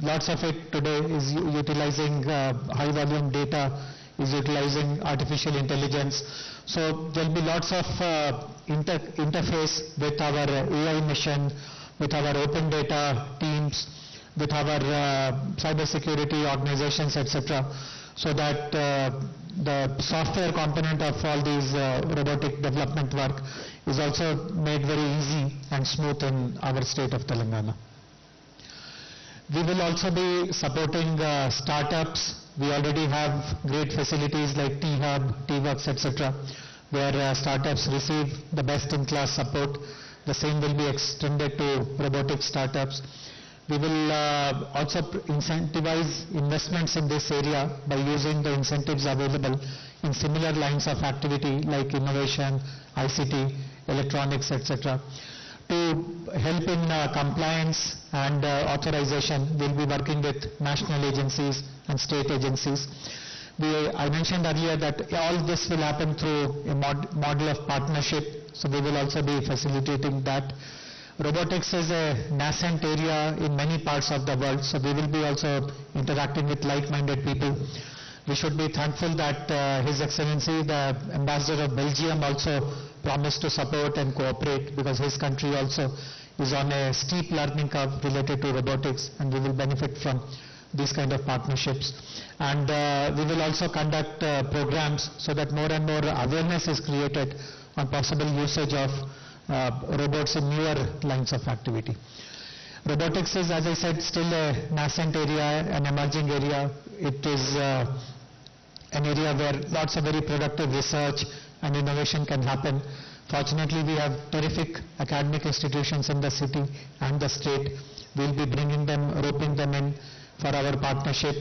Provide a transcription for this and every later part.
lots of it today is utilizing high volume data, is utilizing artificial intelligence. So there will be lots of interface with our AI mission, with our open data teams, with our cyber security organizations, etc. So that the software component of all these robotic development work is also made very easy and smooth in our state of Telangana. We will also be supporting startups. We already have great facilities like T-Hub, T-Works, etc., where startups receive the best-in-class support. The same will be extended to robotic startups. We will also incentivize investments in this area by using the incentives available in similar lines of activity like innovation, ICT, electronics, etc. To help in compliance and authorization, we'll be working with national agencies and state agencies. I mentioned earlier that all this will happen through a model of partnership, so we will also be facilitating that. Robotics is a nascent area in many parts of the world, so we will be also interacting with like-minded people. We should be thankful that His Excellency, the Ambassador of Belgium, also promised to support and cooperate, because his country also is on a steep learning curve related to robotics, and we will benefit from these kind of partnerships. And we will also conduct programs so that more and more awareness is created on possible usage of robots in newer lines of activity. Robotics is, as I said, still a nascent area, an emerging area. It is an area where lots of very productive research and innovation can happen. Fortunately, we have terrific academic institutions in the city and the state. We'll be bringing them, roping them in for our partnership.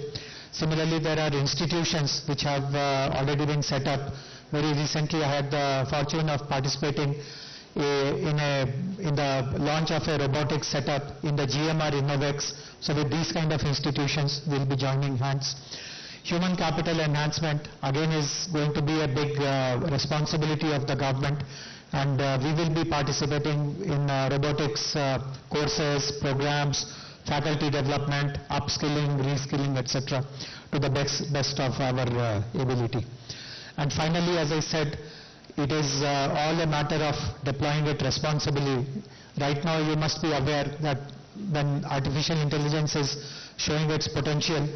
Similarly, there are institutions which have already been set up. Very recently, I had the fortune of participating in the launch of a robotics setup in the GMR Innovex. So with these kind of institutions, we'll be joining hands. Human capital enhancement, again, is going to be a big responsibility of the government, and we will be participating in robotics courses, programs, faculty development, upskilling, reskilling, etc., to the best of our ability. And finally, as I said, it is all a matter of deploying it responsibly. Right now, you must be aware that when artificial intelligence is showing its potential,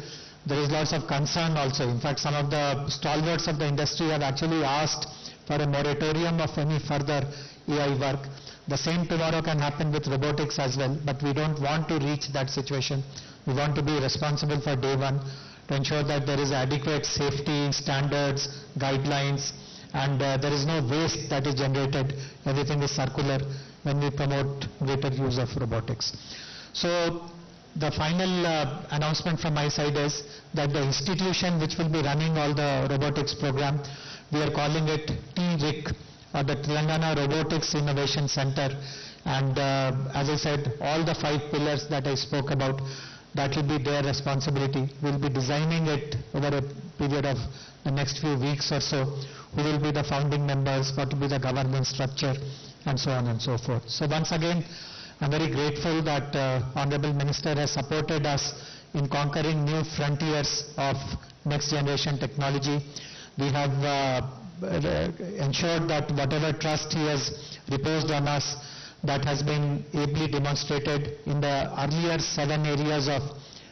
there is lots of concern also. In fact, some of the stalwarts of the industry have actually asked for a moratorium of any further AI work. The same tomorrow can happen with robotics as well, but we don't want to reach that situation. We want to be responsible for day one to ensure that there is adequate safety, standards, guidelines, and there is no waste that is generated. Everything is circular when we promote greater use of robotics. So the final announcement from my side is that the institution which will be running all the robotics program, we are calling it TRIC, or the Telangana Robotics Innovation Center. And as I said, all the 5 pillars that I spoke about, that will be their responsibility. We'll be designing it over a period of the next few weeks or so. Who will be the founding members, what will be the governance structure, and so on and so forth. So once again, I'm very grateful that Honorable Minister has supported us in conquering new frontiers of next generation technology. We have ensured that whatever trust he has reposed on us, that has been ably demonstrated in the earlier 7 areas of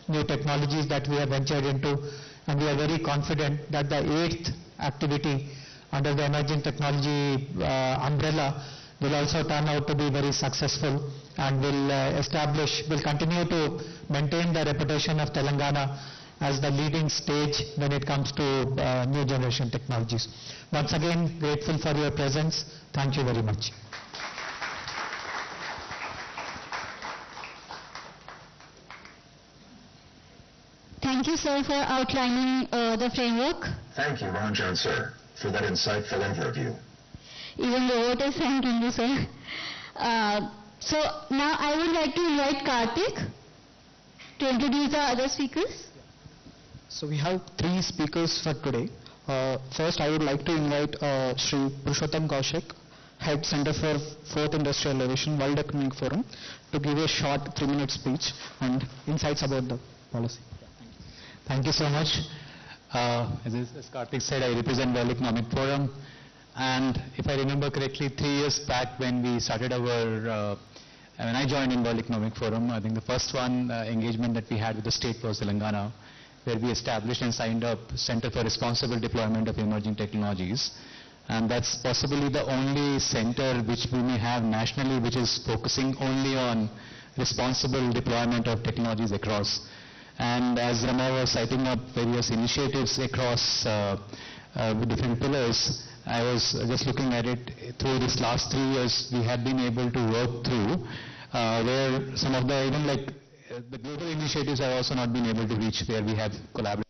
new technologies that we have ventured into, and we are very confident that the 8th activity under the emerging technology umbrella will also turn out to be very successful, and will continue to maintain the reputation of Telangana as the leading stage when it comes to new generation technologies. Once again, grateful for your presence. Thank you very much. Thank you, sir, for outlining the framework. Thank you, Ranjan, sir, for that insightful overview. Even robotics thanking you, sir. So now I would like to invite Karthik to introduce the other speakers. So we have 3 speakers for today. First, I would like to invite Sri Purushottam Kaushik, Head Center for 4th Industrial Revolution, World Economic Forum, to give a short 3-minute speech and insights about the policy. Thank you so much. As Karthik said, I represent World Economic Forum. And if I remember correctly, 3 years back when we started when I joined in World Economic Forum, I think the first one engagement that we had with the state was Telangana, where we established and signed up Center for Responsible Deployment of Emerging Technologies. And that's possibly the only center which we may have nationally which is focusing only on responsible deployment of technologies across. And as Rama was citing up various initiatives across different pillars, I was just looking at it through this last 3 years we have been able to work through where some of the even like the global initiatives have also not been able to reach where we have collaborated.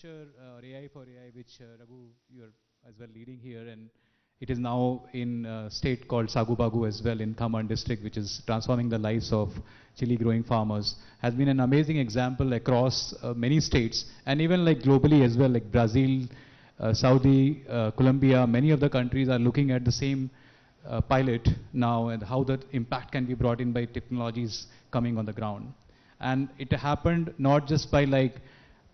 AI for AI, which Raghu, you're as well leading here, and it is now in a state called Sagubagu as well in Khammam district, which is transforming the lives of chili growing farmers, has been an amazing example across many states and even like globally as well, like Brazil, Saudi, Colombia, many of the countries are looking at the same pilot now and how that impact can be brought in by technologies coming on the ground. And it happened not just by like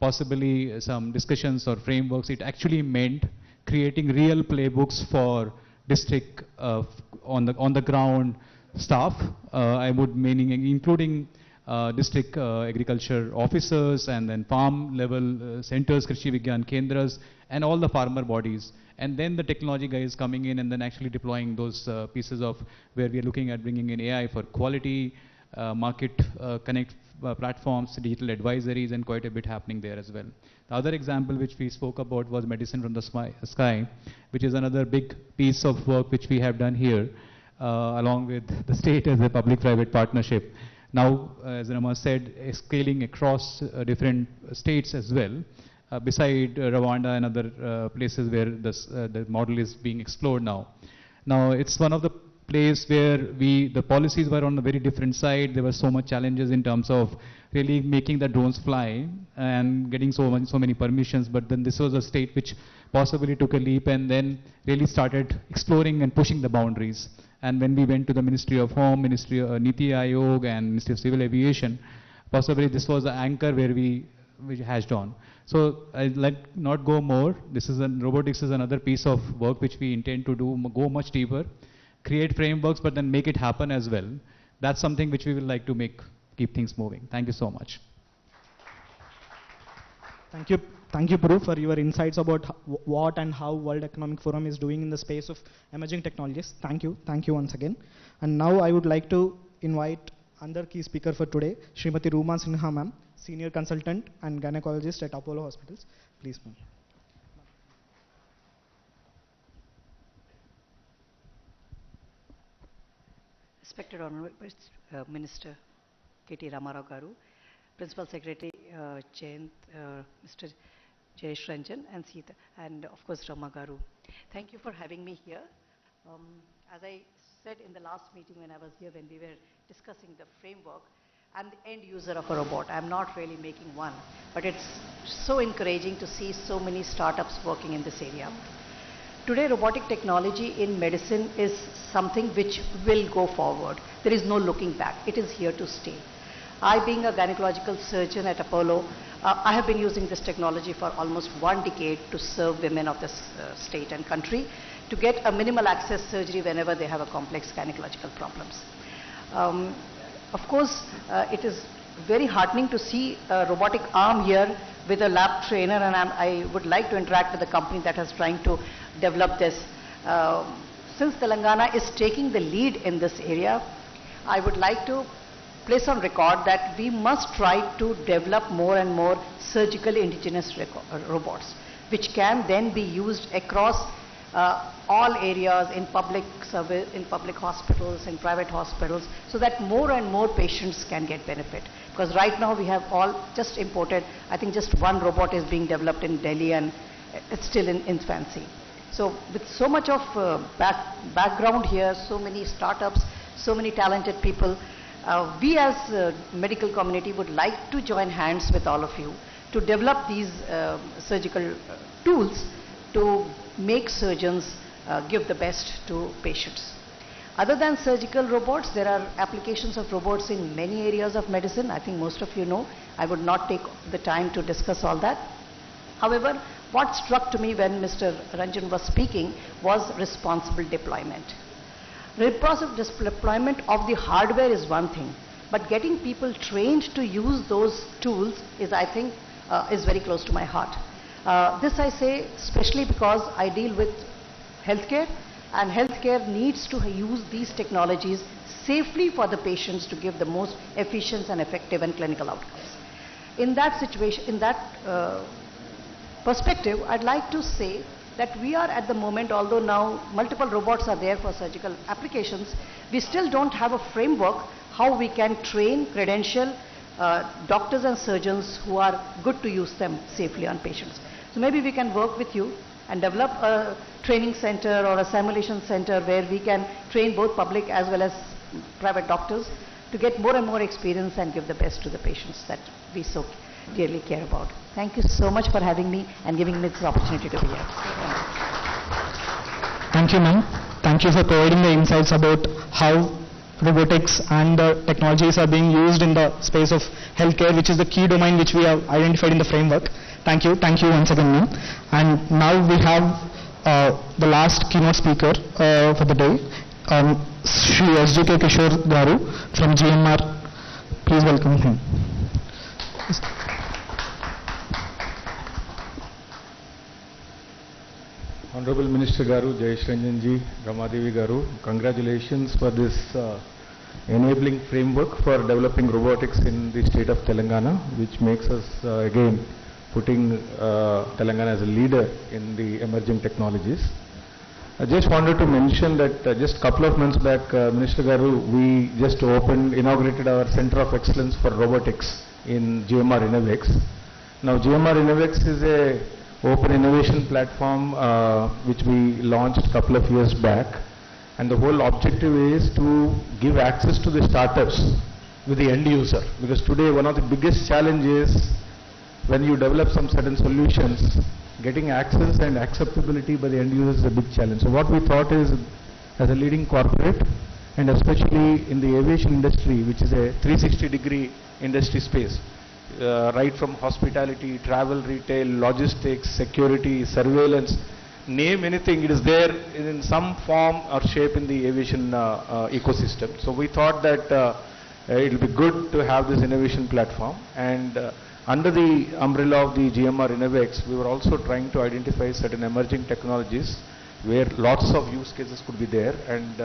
possibly some discussions or frameworks, it actually meant creating real playbooks for district on the ground staff, I would meaning including district agriculture officers and then farm level centers, Krishi Vigyan Kendras, and all the farmer bodies. And then the technology guys coming in and then actually deploying those pieces of where we are looking at bringing in AI for quality, market connect platforms, digital advisories, and quite a bit happening there as well. The other example which we spoke about was medicine from the sky, which is another big piece of work which we have done here, along with the state as a public-private partnership. Now, as Rama said, scaling across different states as well, beside Rwanda and other places where the model is being explored now. Now, it's one of the place where the policies were on a very different side. There were so much challenges in terms of really making the drones fly and getting so many permissions. But then this was a state which possibly took a leap and then really started exploring and pushing the boundaries. And when we went to the Ministry of Home, Ministry of Niti Aayog and Ministry of Civil Aviation, possibly this was the anchor where we hashed on. So I'd like not go more. Robotics is another piece of work which we intend to do, go much deeper, create frameworks, but then make it happen as well. That's something which we will like to keep things moving. Thank you so much. Thank you, Puru, for your insights about what and how World Economic Forum is doing in the space of emerging technologies. Thank you once again. And now I would like to invite another key speaker for today, Srimati Rooma Sinha ma'am, Senior Consultant and Gynecologist at Apollo Hospitals. Please, ma'am. Respected Honorable Minister KT Ramarao Garu, Principal Secretary Jayant, Mr. Jayesh Ranjan and Sita, and of course Rama Garu. Thank you for having me here. As I said in the last meeting when I was here, when we were discussing the framework, I'm the end user of a robot. I'm not really making one, but it's so encouraging to see so many startups working in this area. Today, robotic technology in medicine is something which will go forward. There is no looking back. It is here to stay. I, being a gynecological surgeon at Apollo, I have been using this technology for almost 1 decade to serve women of this state and country to get a minimal access surgery whenever they have a complex gynecological problems. Of course, it is very heartening to see a robotic arm here with a lab trainer, and I would like to interact with the company that is trying to develop this. Since Telangana is taking the lead in this area, I would like to place on record that we must try to develop more and more surgical indigenous robots, which can then be used across all areas in public service, in public hospitals, in private hospitals, so that more and more patients can get benefit. Because right now we have all just imported, I think just one robot is being developed in Delhi and it's still in infancy. So with so much of background here, so many startups, so many talented people, we as medical community would like to join hands with all of you to develop these surgical tools to make surgeons give the best to patients. Other than surgical robots, there are applications of robots in many areas of medicine. I think most of you know. I would not take the time to discuss all that. However, what struck to me when Mr. Ranjan was speaking was responsible deployment. Responsible deployment of the hardware is one thing, but getting people trained to use those tools is, I think, is very close to my heart. This I say especially because I deal with healthcare, and healthcare needs to use these technologies safely for the patients to give the most efficient and effective and clinical outcomes. In that situation, in that perspective, I'd like to say that we are at the moment, although now multiple robots are there for surgical applications, we still don't have a framework how we can train, credential doctors and surgeons who are good to use them safely on patients. So maybe we can work with you and develop a training center or a simulation center where we can train both public as well as private doctors to get more and more experience and give the best to the patients that we so dearly care about. Thank you so much for having me and giving me this opportunity to be here. Thank you, ma'am. Thank you for providing the insights about how robotics and the technologies are being used in the space of healthcare, which is the key domain which we have identified in the framework. Thank you once again, ma'am. And now we have the last keynote speaker for the day, Shri SJK Kishore Garu from GMR. Please welcome him. Honorable Minister Garu, Jayesh Ranjan ji, Ramadevi Garu, congratulations for this enabling framework for developing robotics in the state of Telangana, which makes us again putting Telangana as a leader in the emerging technologies. I just wanted to mention that just a couple of months back, Minister Garu, we just inaugurated our Center of Excellence for Robotics in GMR Innovex. Now GMR Innovex is a open innovation platform which we launched a couple of years back, and the whole objective is to give access to the startups with the end user, because today one of the biggest challenges when you develop some certain solutions, getting access and acceptability by the end user is a big challenge. So what we thought is, as a leading corporate, and especially in the aviation industry, which is a 360-degree industry space, right from hospitality, travel, retail, logistics, security, surveillance, name anything, it is there in some form or shape in the aviation ecosystem. So we thought that it will be good to have this innovation platform, and under the umbrella of the GMR Innovex, we were also trying to identify certain emerging technologies where lots of use cases could be there, and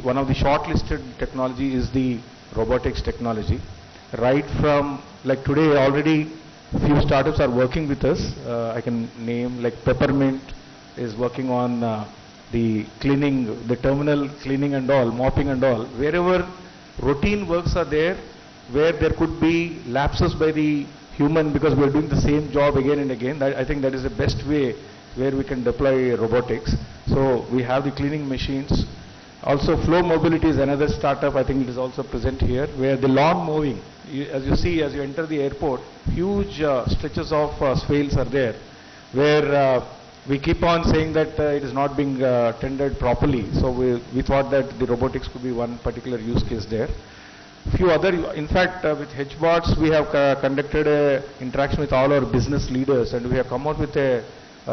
one of the shortlisted technology is the robotics technology. Right from, like today already few startups are working with us. I can name like Peppermint is working on the cleaning, the terminal cleaning and all, mopping and all. Wherever routine works are there, where there could be lapses by the human because we are doing the same job again and again, I think that is the best way where we can deploy robotics. So we have the cleaning machines. Also Flow Mobility is another startup, I think it is also present here, where the lawn mowing, as you see as you enter the airport, huge stretches of swales are there, where we keep on saying that it is not being tended properly. So we thought that the robotics could be one particular use case there. Few other, in fact, with HBots, we have conducted an interaction with all our business leaders, and we have come out with a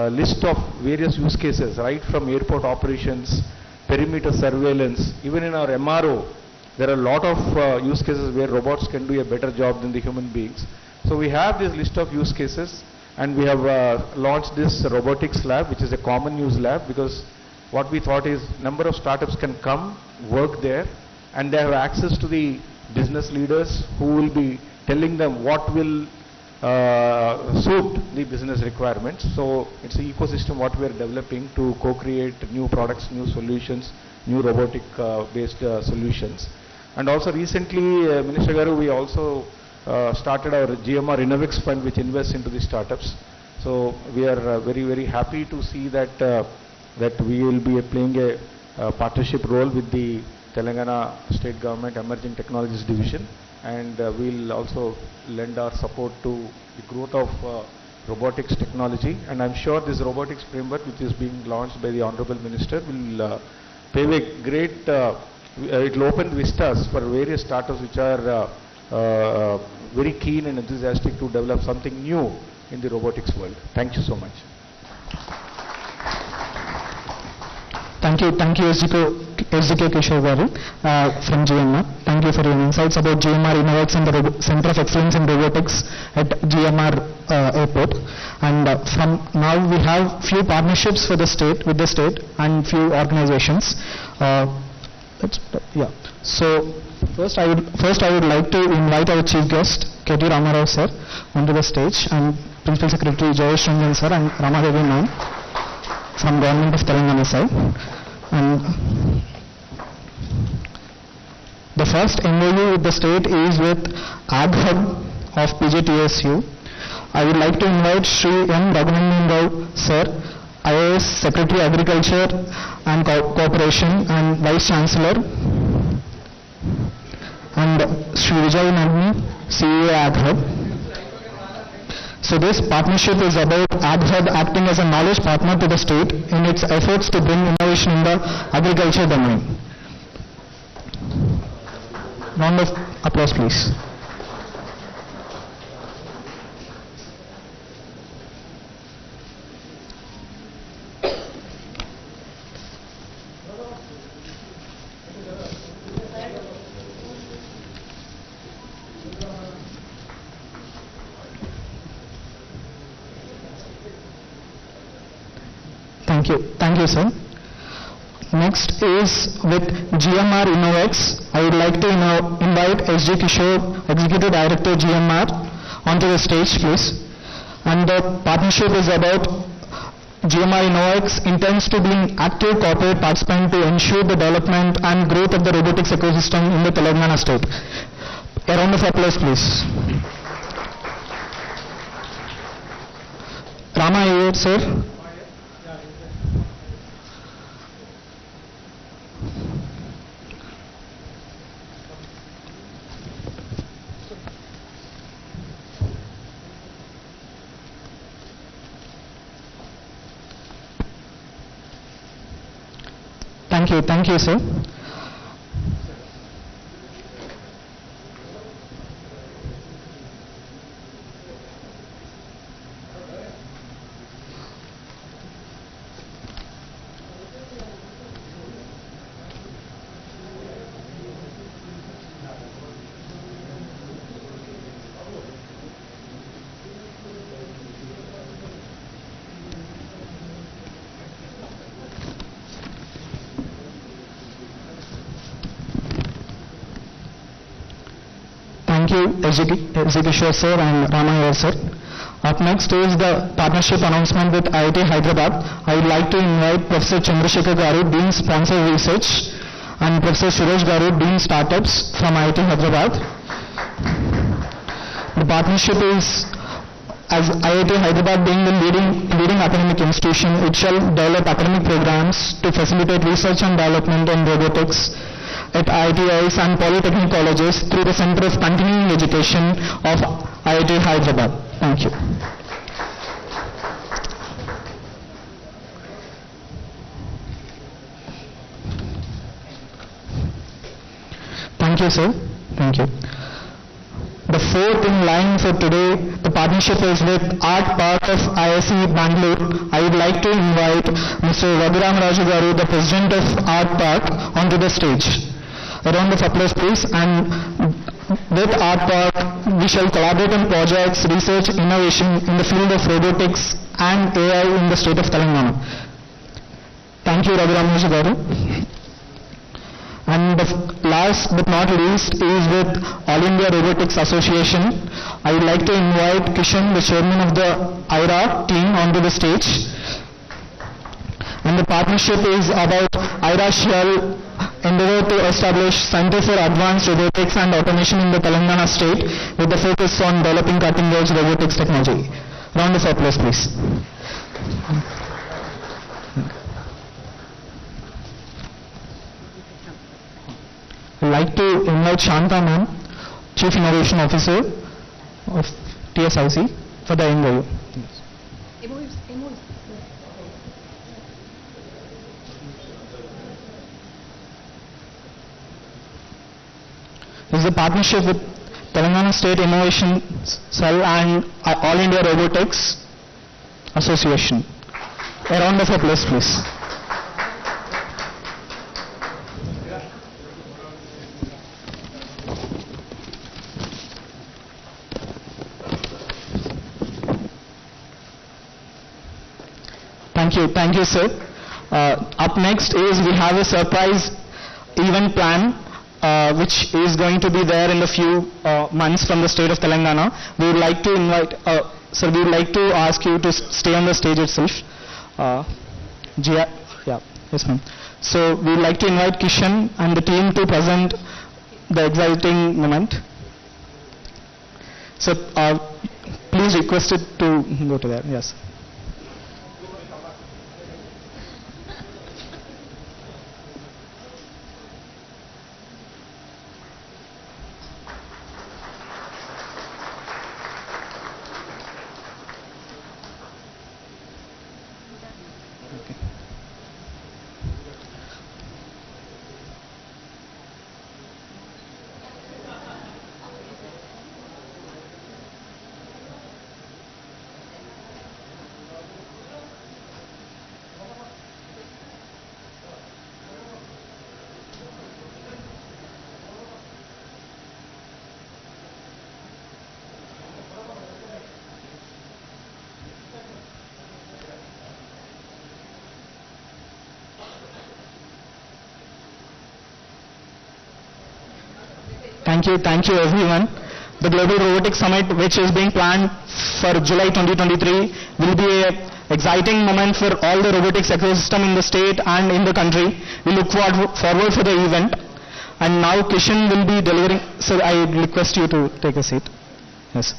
list of various use cases, right from airport operations, perimeter surveillance, even in our MRO, there are a lot of use cases where robots can do a better job than the human beings. So we have this list of use cases, and we have launched this robotics lab, which is a common use lab, because what we thought is number of startups can come, work there, and they have access to the business leaders who will be telling them what will suit the business requirements. So it's an ecosystem what we are developing to co-create new products, new solutions, new robotic based solutions. And also recently, Minister Garu, we also started our GMR Innovex Fund, which invests into the startups. So we are very, very happy to see that that we will be playing a partnership role with the Telangana State Government Emerging Technologies Division, and we will also lend our support to the growth of robotics technology. And I'm sure this robotics framework, which is being launched by the Honorable Minister, will pave a great, it will open vistas for various startups which are very keen and enthusiastic to develop something new in the robotics world. Thank you so much. Thank you, SDK Kishore Garu from GMR. Thank you for your insights about GMR Innovates and the Center of Excellence in Robotics at GMR Airport. And from now we have few partnerships for the state with the state and few organizations. So first I would like to invite our chief guest KTR Ramarao sir onto the stage, and Principal Secretary Jayesh Ranjan sir and Ramadevi ma'am from Government of Telangana side. And the first MOU with the state is with AgHub of PJTSU. I would like to invite Shri M. Raghuvandan Rao sir, IAS Secretary Agriculture and Cooperation and Vice Chancellor, and Shri Vijay Nagni, CEO AgHub. So this partnership is about AgHub acting as a knowledge partner to the state in its efforts to bring innovation in the agriculture domain. Round of applause, please. Thank you, sir. Next is with GMR Innovates. I would like to invite SG Kishore, Executive Director GMR, onto the stage, please. And the partnership is about GMR Innovates intends to be an active corporate participant to ensure the development and growth of the robotics ecosystem in the Telangana state. A round of applause, please. Rama, are you here, sir? Thank you, sir. Thank you, Kishore sir and Rama sir. Up next is the partnership announcement with IIT Hyderabad. I would like to invite Professor Chandrasekhar Garu, Dean Sponsor Research, and Professor Suresh Garu, Dean Startups from IIT Hyderabad. The partnership is, as IIT Hyderabad being the leading academic institution, it shall develop academic programs to facilitate research and development in robotics at IITIs and polytechnic colleges through the Center of Continuing Education of IIT Hyderabad. Thank you. Thank you, sir. Thank you. The fourth in line for today, the partnership is with Art Park of ISC Bangalore. I would like to invite Mr. Raghuram Raju Garu, the President of Art Park, onto the stage. A round of applause, please. And with Art Park, we shall collaborate on projects, research, innovation in the field of robotics and AI in the state of Telangana. Thank you, Raghuram Raju Garu. And the last but not least is with All India Robotics Association. I would like to invite Kishan, the chairman of the IRA team, onto the stage. And the partnership is about IRA shall endeavor to establish Center for Advanced Robotics and Automation in the Telangana state with the focus on developing cutting-edge robotics technology. Round of applause, please. I'd like to invite Shanta ma'am, Chief Innovation Officer of TSIC, for the MOU. This is a partnership with Telangana State Innovation Cell and All India Robotics Association. A round of applause, please. Thank you, sir. Up next is we have a surprise event plan which is going to be there in a few months from the state of Telangana. We would like to invite, sir, we would like to ask you to stay on the stage itself. Yes ma'am. So we would like to invite Kishan and the team to present the exciting moment. So please request it to go to there, yes. Thank you everyone. The Global Robotics Summit, which is being planned for July 2023, will be an exciting moment for all the robotics ecosystem in the state and in the country. We look forward for the event. And now Kishan will be delivering. Sir, I request you to take a seat. Yes.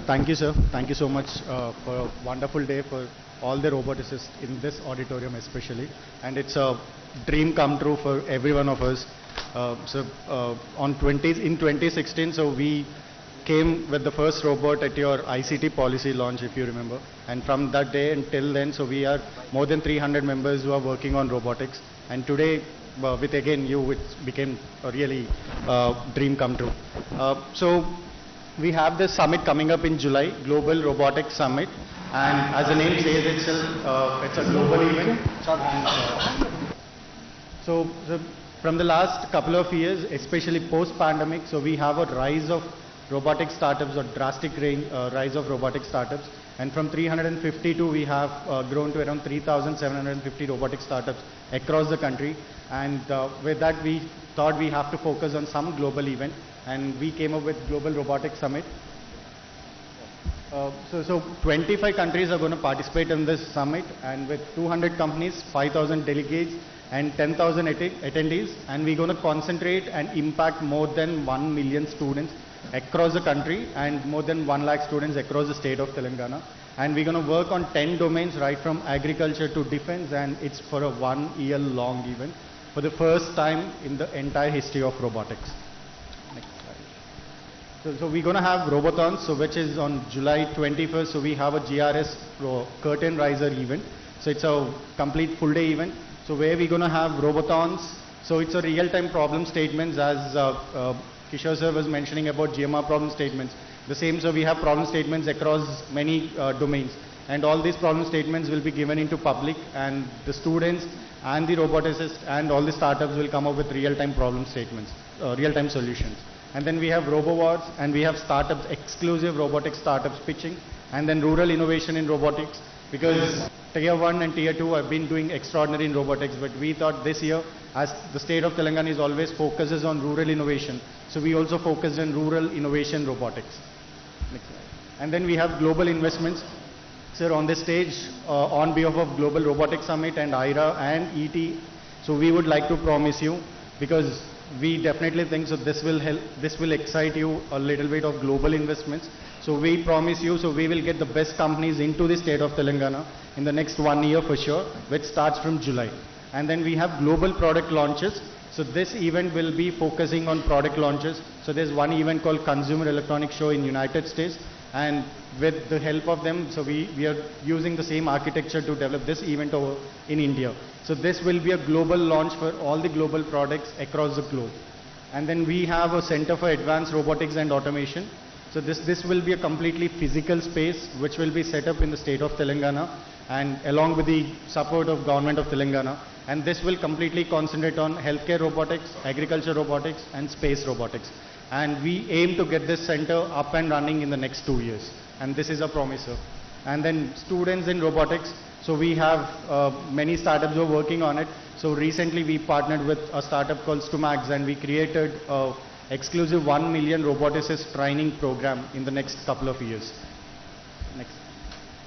Thank you, sir. Thank you so much for a wonderful day for all the roboticists in this auditorium especially. And it's a dream come true for every one of us. In 2016, so we came with the first robot at your ICT policy launch, if you remember. And from that day until then, so we are more than 300 members who are working on robotics. And today, with again you, it became a really dream come true. So we have this summit coming up in July, Global Robotics Summit. And as the name says itself, it's a global event. So from the last couple of years, especially post-pandemic, so we have a rise of robotic startups, or drastic rise of robotic startups. And from 352, we have grown to around 3,750 robotic startups across the country. And with that, we thought we have to focus on some global event. And we came up with Global Robotics Summit. So 25 countries are going to participate in this summit, and with 200 companies, 5,000 delegates, and 10,000 attendees. And we're going to concentrate and impact more than 1 million students across the country and more than 1 lakh students across the state of Telangana. And we're going to work on 10 domains, right from agriculture to defense, and it's for a 1 year long event for the first time in the entire history of robotics. So we're going to have Robothons, so which is on July 21st. So we have a GRS curtain riser event. So it's a complete full day event. So where we're going to have Robothons. So it's a real-time problem statements, as Kishore sir was mentioning about GMR problem statements. The same, so we have problem statements across many domains. And all these problem statements will be given into public, and the students and the roboticists and all the startups will come up with real-time problem statements, real-time solutions. And then we have RoboWars, and we have startups, exclusive robotic startups pitching, and then rural innovation in robotics, because Tier 1 and Tier 2 have been doing extraordinary in robotics, but we thought this year, as the state of Telangana is always focuses on rural innovation, so we also focused on rural innovation robotics. Next slide. And then we have global investments. Sir, on this stage, on behalf of Global Robotics Summit and IRA and ET, so we would like to promise you, because we definitely think so this will help, this will excite you a little bit of global investments. So we promise you, so we will get the best companies into the state of Telangana in the next 1 year for sure, which starts from July. And then we have global product launches. So this event will be focusing on product launches. So there's one event called Consumer Electronics Show in United States. And with the help of them, so we are using the same architecture to develop this event over in India. So this will be a global launch for all the global products across the globe. And then we have a Center for Advanced Robotics and Automation. So this will be a completely physical space which will be set up in the state of Telangana and along with the support of government of Telangana. And this will completely concentrate on healthcare robotics, agriculture robotics and space robotics. And we aim to get this center up and running in the next 2 years. And this is a promise, sir. And then students in robotics. So we have many startups who are working on it. So recently we partnered with a startup called Stumax and we created an exclusive 1 million roboticist training program in the next couple of years. Next.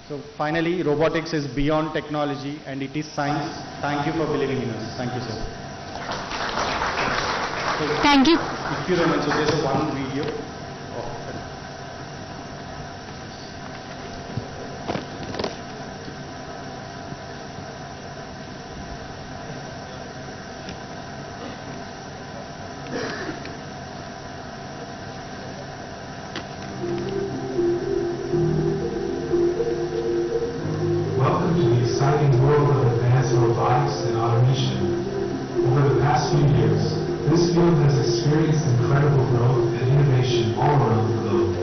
So finally, robotics is beyond technology and it is science. Thank you for believing in us. Thank you, sir. So Thank you. if you remember, so there's a one video. Welcome to the exciting world of advanced robotics and automation. Over the past few years, this field has experienced incredible growth and innovation all around the globe.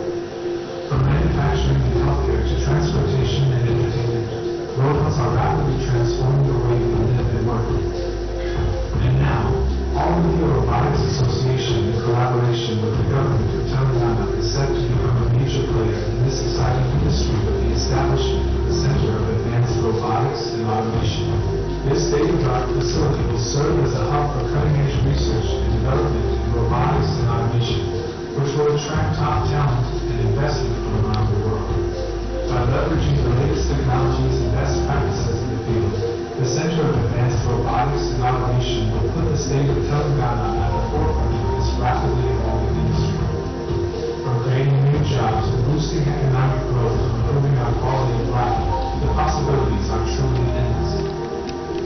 From manufacturing and healthcare to transportation and entertainment, robots are rapidly transforming the way we live and work. And now, All India Robotics Association, in collaboration with the government of Telangana, is set to become a major player in this exciting industry with the establishment of the Center of Advanced Robotics and Automation. This state-of-the-art facility will serve as a hub for cutting-edge research and development in robotics and automation, which will attract top talent and investment from around the world. By leveraging the latest technologies and best practices in the field, the Center of Advanced Robotics and Automation will put the state of Telangana at the forefront of this rapidly evolving industry. From creating new jobs and boosting economic growth to improving our quality of life, the possibilities are truly endless.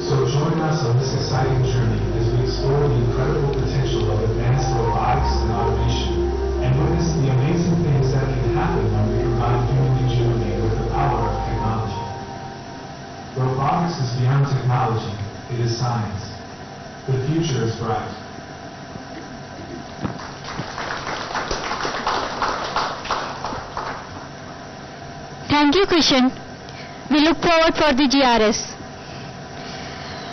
So join us on this exciting journey as we explore the incredible potential of advanced robotics and automation and witness the amazing things that can happen when we combine human ingenuity with the power of technology. Robotics is beyond technology, it is science. The future is bright. Thank you, Krishan. We look forward for the GRS.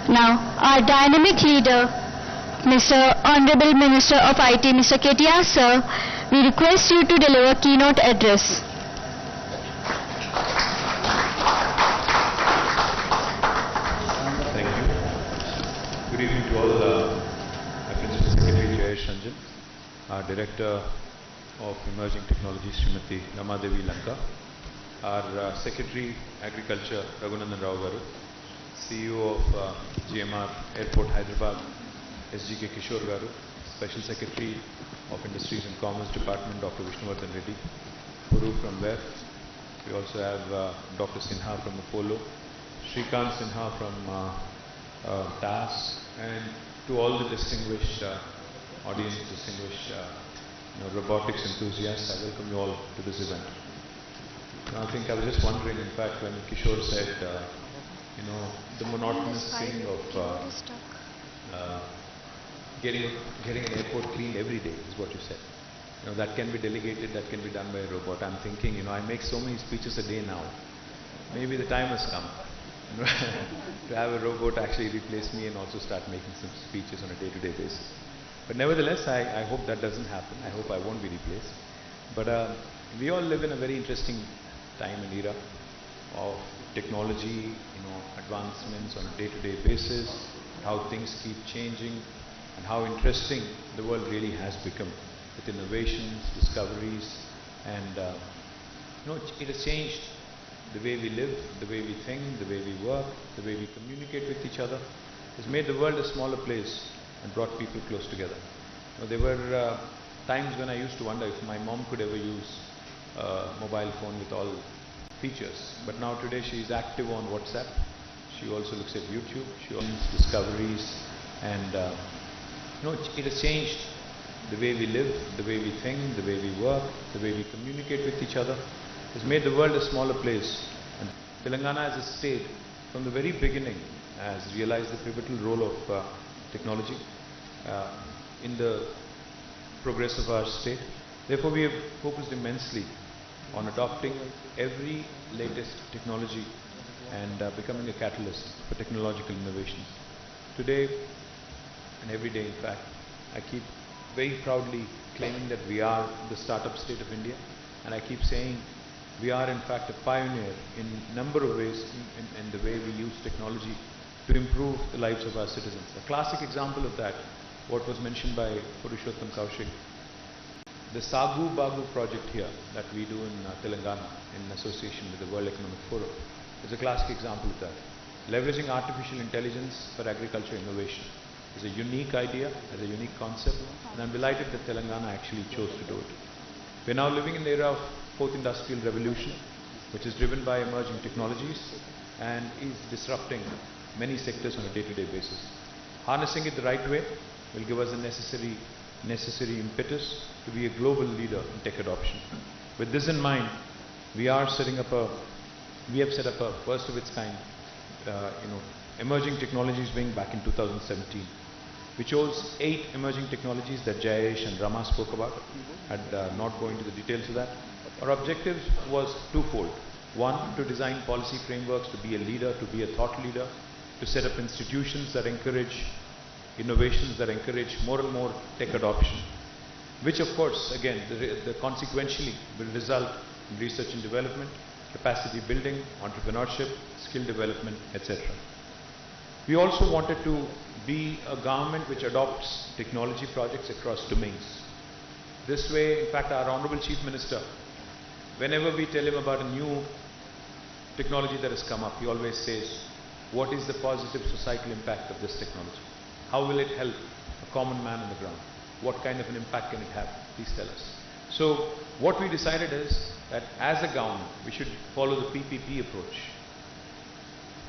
Now, our dynamic leader, Mr. Honorable Minister of IT, Mr. KTR, sir, we request you to deliver keynote address. Thank you. Good evening to all. My Principal Secretary Jayesh Ranjan, our Director of Emerging Technologies, Srimati Ramadevi Lanka, our Secretary Agriculture, Raghunandan Rao Garu, CEO of GMR Airport Hyderabad, SGK Kishore Garu, Special Secretary of Industries and Commerce Department, Dr. Vishnuvardhan Reddy, Puru from WEF. We also have Dr. Sinha from Apollo, Shrikant Sinha from TAS, and to all the distinguished audience, distinguished robotics enthusiasts, I welcome you all to this event. Now, I think I was just wondering, in fact, when Kishore said, the monotonous thing of getting an airport cleaned every day is what you said. That can be delegated, that can be done by a robot. I'm thinking, I make so many speeches a day now. Maybe the time has come to have a robot actually replace me and also start making some speeches on a day-to-day basis. But nevertheless, I hope that doesn't happen. I hope I won't be replaced. But we all live in a very interesting time and era of technology, advancements on a day-to-day basis, how things keep changing, and how interesting the world really has become with innovations, discoveries, and it has changed the way we live, the way we think, the way we work, the way we communicate with each other. It's made the world a smaller place and brought people close together. There were times when I used to wonder if my mom could ever use a mobile phone with all features. But now today she is active on WhatsApp. She also looks at YouTube. She owns discoveries, and it has changed the way we live, the way we think, the way we work, the way we communicate with each other. has made the world a smaller place. And Telangana as a state, from the very beginning, has realized the pivotal role of technology in the progress of our state. Therefore, we have focused immensely on adopting every latest technology and becoming a catalyst for technological innovations. Today, and every day in fact, I keep very proudly claiming that we are the startup state of India, and I keep saying we are in fact a pioneer in a number of ways in the way we use technology to improve the lives of our citizens. A classic example of that, what was mentioned by Purushottam Kaushik, the Sagu Bagu project here that we do in Telangana in association with the World Economic Forum is a classic example of that. Leveraging artificial intelligence for agriculture innovation is a unique idea, is a unique concept, and I'm delighted that Telangana actually chose to do it. We're now living in the era of fourth industrial revolution, which is driven by emerging technologies and is disrupting many sectors on a day-to-day basis. Harnessing it the right way will give us the necessary impetus to be a global leader in tech adoption. With this in mind, we have set up a first of its kind, emerging technologies wing back in 2017. We chose 8 emerging technologies that Jayesh and Rama spoke about. I'd not go into the details of that. Our objective was twofold. One, to design policy frameworks to be a leader, to be a thought leader, to set up institutions that encourage innovations, that encourage more and more tech adoption, which of course, again, consequentially will result in research and development, capacity building, entrepreneurship, skill development, etc. We also wanted to be a government which adopts technology projects across domains. This way, in fact, our Honorable Chief Minister, whenever we tell him about a new technology that has come up, he always says, what is the positive societal impact of this technology? How will it help a common man on the ground? What kind of an impact can it have? Please tell us. So, what we decided is that as a government, we should follow the PPP approach.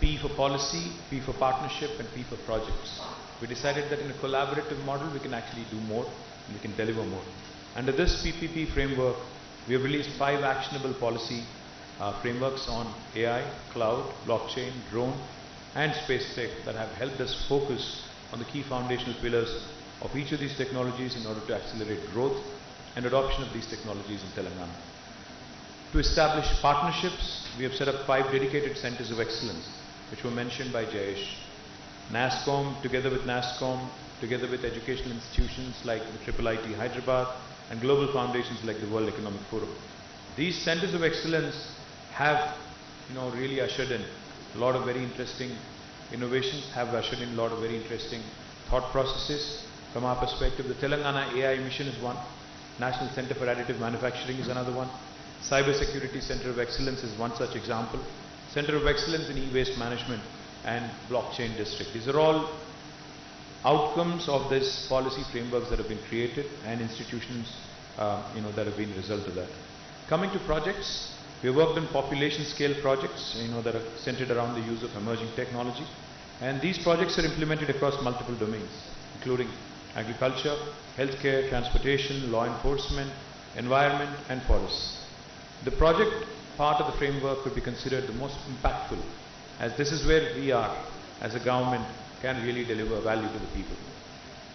P for policy, P for partnership, and P for projects. We decided that in a collaborative model, we can actually do more and we can deliver more. Under this PPP framework, we have released 5 actionable policy frameworks on AI, cloud, blockchain, drone, and space tech that have helped us focus on the key foundational pillars of each of these technologies in order to accelerate growth and adoption of these technologies in Telangana. To establish partnerships, we have set up 5 dedicated centers of excellence, which were mentioned by Jayesh. NASSCOM, together with educational institutions like the IIIT Hyderabad and global foundations like the World Economic Forum. These centers of excellence have, really ushered in a lot of very interesting innovations, have ushered in a lot of very interesting thought processes. From our perspective, the Telangana AI Mission is one, National Center for Additive Manufacturing is another one, Cyber Security Center of Excellence is one such example, Center of Excellence in E-Waste Management and Blockchain District. These are all outcomes of this policy frameworks that have been created and institutions that have been a result of that. Coming to projects, we have worked on population scale projects that are centered around the use of emerging technology, and these projects are implemented across multiple domains, including agriculture, healthcare, transportation, law enforcement, environment, and forests. The project part of the framework could be considered the most impactful, as this is where we are as a government can really deliver value to the people.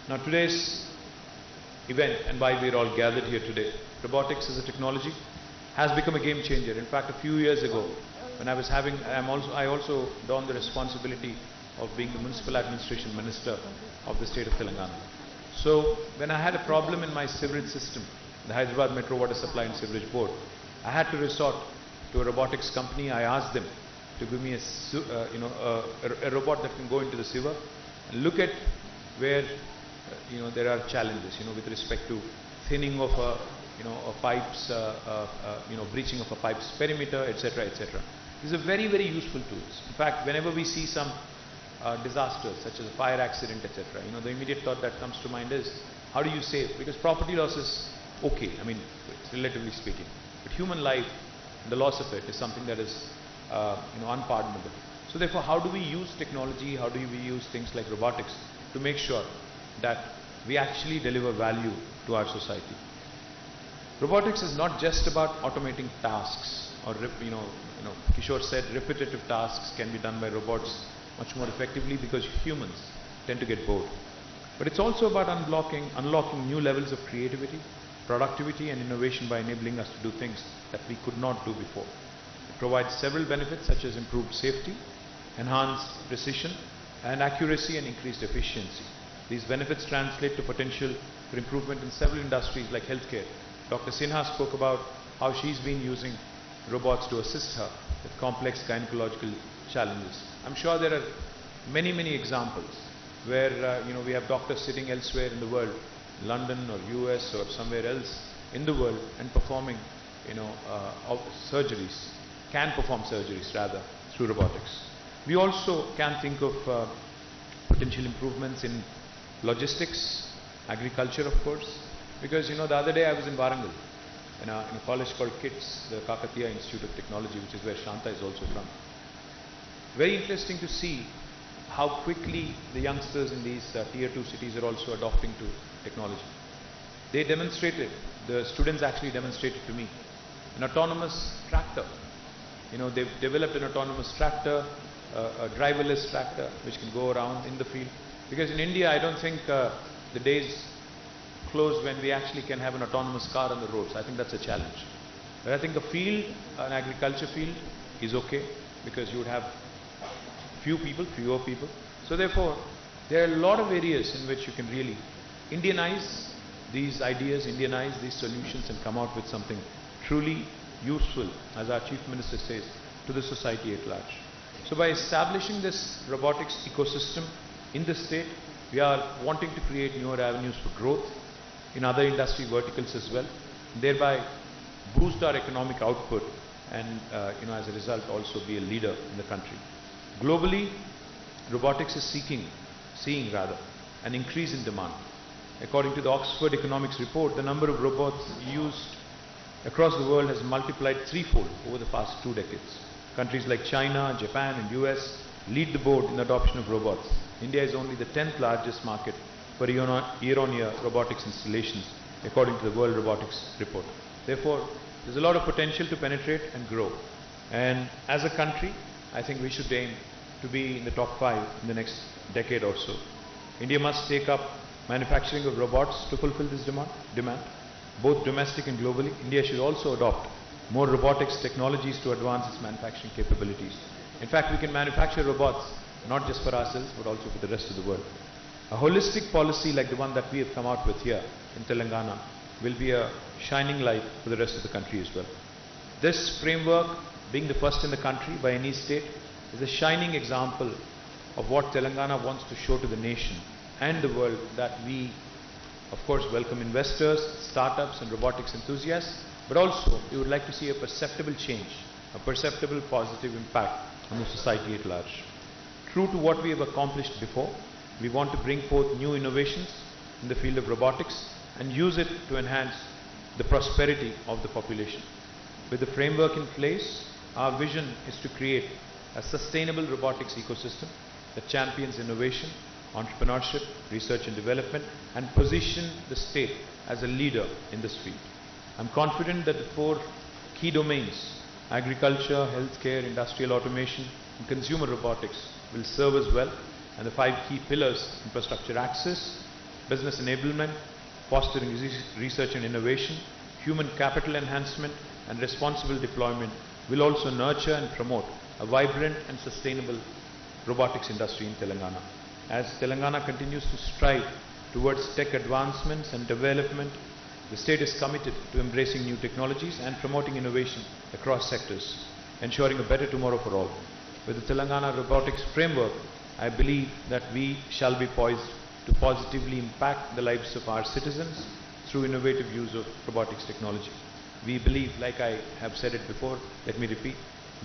Now today's event and why we are all gathered here today, robotics as a technology has become a game changer. In fact, a few years ago, when I also donned the responsibility of being the Municipal Administration Minister of the state of Telangana. So when I had a problem in my sewerage system, the Hyderabad Metro Water Supply and Sewerage Board, I had to resort to a robotics company. I asked them to give me a robot that can go into the sewer and look at where there are challenges with respect to thinning of a pipes, breaching of a pipe's perimeter, etc., etc. These are very, very useful tools. In fact, whenever we see some disasters such as a fire accident, etc., the immediate thought that comes to mind is how do you save? Because property loss is okay, relatively speaking, but human life, the loss of it is something that is unpardonable. So therefore, how do we use technology, how do we use things like robotics to make sure that we actually deliver value to our society? Robotics is not just about automating tasks, or Kishore said repetitive tasks can be done by robots much more effectively because humans tend to get bored. But it's also about unlocking new levels of creativity, productivity and innovation by enabling us to do things that we could not do before. It provides several benefits such as improved safety, enhanced precision and accuracy and increased efficiency. These benefits translate to potential for improvement in several industries like healthcare. Dr. Sinha spoke about how she's been using robots to assist her with complex gynecological challenges. I'm sure there are many, many examples where we have doctors sitting elsewhere in the world, London or US or somewhere else in the world, and performing surgeries, can perform surgeries rather through robotics. We also can think of potential improvements in logistics, agriculture of course, because the other day I was in Warangal in a college called KITS, the Kakatiya Institute of Technology, which is where Shanta is also from. Very interesting to see how quickly the youngsters in these tier 2 cities are also adopting to technology. They demonstrated, the students actually demonstrated to me, an autonomous tractor. They've developed an autonomous tractor, a driverless tractor which can go around in the field. Because in India, I don't think the days close when we actually can have an autonomous car on the roads. I think that's a challenge. But I think a field, an agriculture field, is okay because you would have fewer people. So therefore, there are a lot of areas in which you can really Indianize these ideas, Indianize these solutions and come out with something truly useful, as our Chief Minister says, to the society at large. So by establishing this robotics ecosystem in the state, we are wanting to create newer avenues for growth in other industry verticals as well, thereby boost our economic output and as a result also be a leader in the country. Globally, robotics is seeing an increase in demand. According to the Oxford Economics report, the number of robots used across the world has multiplied threefold over the past 2 decades. Countries like China, Japan and US lead the board in adoption of robots. India is only the 10th largest market for year-on-year robotics installations, according to the World Robotics report. Therefore, there's a lot of potential to penetrate and grow. And as a country, I think we should aim to be in the top 5 in the next decade or so. India must take up manufacturing of robots to fulfill this demand, both domestic and globally. India should also adopt more robotics technologies to advance its manufacturing capabilities. In fact, we can manufacture robots not just for ourselves but also for the rest of the world. A holistic policy like the one that we have come out with here in Telangana will be a shining light for the rest of the country as well. This framework, being the first in the country by any state, is a shining example of what Telangana wants to show to the nation and the world, that we, of course, welcome investors, startups and robotics enthusiasts, but also we would like to see a perceptible change, a perceptible positive impact on the society at large. True to what we have accomplished before, we want to bring forth new innovations in the field of robotics and use it to enhance the prosperity of the population. With the framework in place, our vision is to create a sustainable robotics ecosystem that champions innovation, entrepreneurship, research and development, and position the state as a leader in this field. I'm confident that the 4 key domains, agriculture, healthcare, industrial automation, and consumer robotics, will serve us well, and the 5 key pillars, infrastructure access, business enablement, fostering research and innovation, human capital enhancement, and responsible deployment, will also nurture and promote a vibrant and sustainable robotics industry in Telangana. As Telangana continues to strive towards tech advancements and development, the state is committed to embracing new technologies and promoting innovation across sectors, ensuring a better tomorrow for all. With the Telangana Robotics Framework, I believe that we shall be poised to positively impact the lives of our citizens through innovative use of robotics technology. We believe, like I have said it before, let me repeat,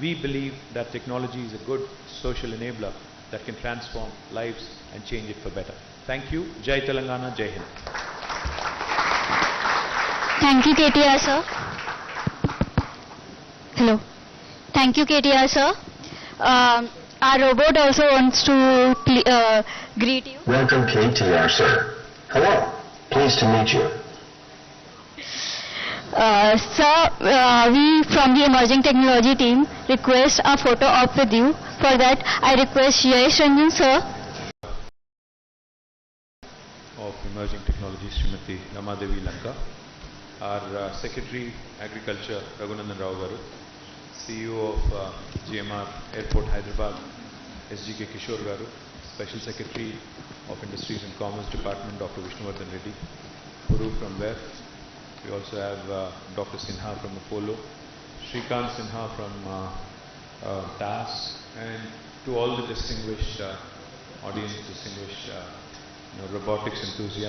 we believe that technology is a good social enabler that can transform lives and change it for better. Thank you. Jai Telangana, Jai Hind. Thank you, KTR sir. Hello. Thank you, KTR sir. Our robot also wants to greet you. Welcome, KTR, sir. Hello. Pleased to meet you. Sir, we from the emerging technology team request a photo op with you. For that, I request Yash Ranjan sir. Of Emerging Technologies, Srimati Ramadevi Lanka, our Secretary Agriculture Raghunandan Rao Garu, CEO of GMR Airport Hyderabad, SGK Kishore Garu, Special Secretary of Industries and Commerce Department, Dr. Vishnuvardhan Reddy, Puru from WEF. We also have Dr. Sinha from Apollo, Shrikant Sinha from TAS, and to all the distinguished audience, distinguished robotics enthusiasts.